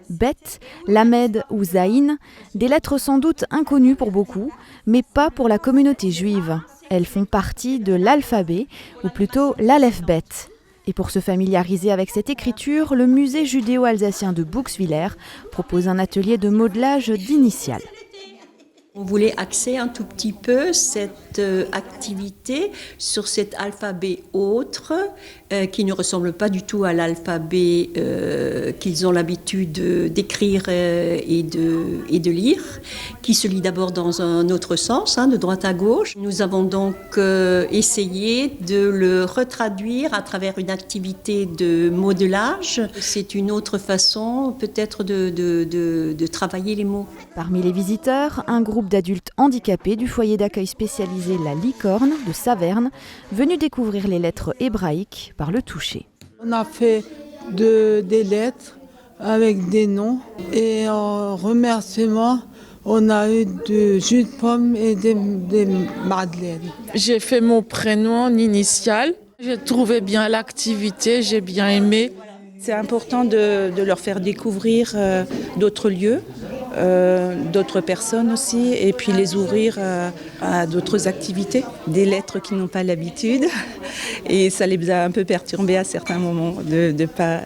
Bet, Lamed ou Zaïn, des lettres sans doute inconnues pour beaucoup, mais pas pour la communauté juive. Elles font partie de l'alphabet, ou plutôt l'Aleph-Bet. Et pour se familiariser avec cette écriture, le musée judéo-alsacien de Bouxwiller propose un atelier de modelage d'initiales. On voulait axer un tout petit peu cette activité sur cet alphabet autre qui ne ressemble pas du tout à l'alphabet qu'ils ont l'habitude d'écrire et de lire, qui se lit d'abord dans un autre sens, de droite à gauche. Nous avons donc essayé de le retraduire à travers une activité de modelage. C'est une autre façon peut-être de travailler les mots. Parmi les visiteurs, un groupe d'adultes handicapés du foyer d'accueil spécialisé La Licorne de Saverne, venus découvrir les lettres hébraïques par le toucher. On a fait des lettres avec des noms et en remerciement, on a eu du jus de pomme et des madeleines. J'ai fait mon prénom initial. J'ai trouvé bien l'activité, j'ai bien aimé. C'est important de leur faire découvrir d'autres lieux, d'autres personnes aussi, et puis les ouvrir à d'autres activités. Des lettres qu'ils n'ont pas l'habitude, et ça les a un peu perturbés à certains moments de ne pas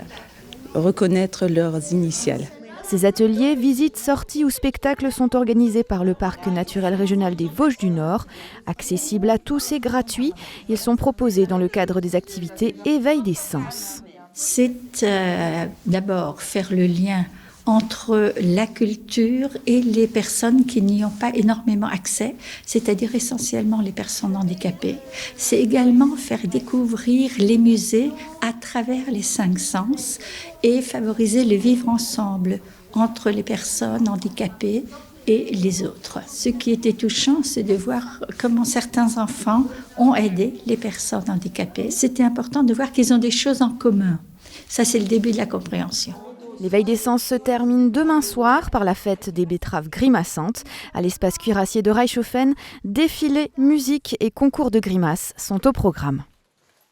reconnaître leurs initiales. Ces ateliers, visites, sorties ou spectacles sont organisés par le Parc naturel régional des Vosges du Nord. Accessibles à tous et gratuits, ils sont proposés dans le cadre des activités Éveil des sens. C'est d'abord faire le lien entre la culture et les personnes qui n'y ont pas énormément accès, c'est-à-dire essentiellement les personnes handicapées. C'est également faire découvrir les musées à travers les 5 sens et favoriser le vivre ensemble entre les personnes handicapées et les autres. Ce qui était touchant, c'est de voir comment certains enfants ont aidé les personnes handicapées. C'était important de voir qu'ils ont des choses en commun. Ça, c'est le début de la compréhension. L'éveil des sens se termine demain soir par la fête des betteraves grimaçantes. À l'espace cuirassier de Reichshofen, défilés, musique et concours de grimaces sont au programme.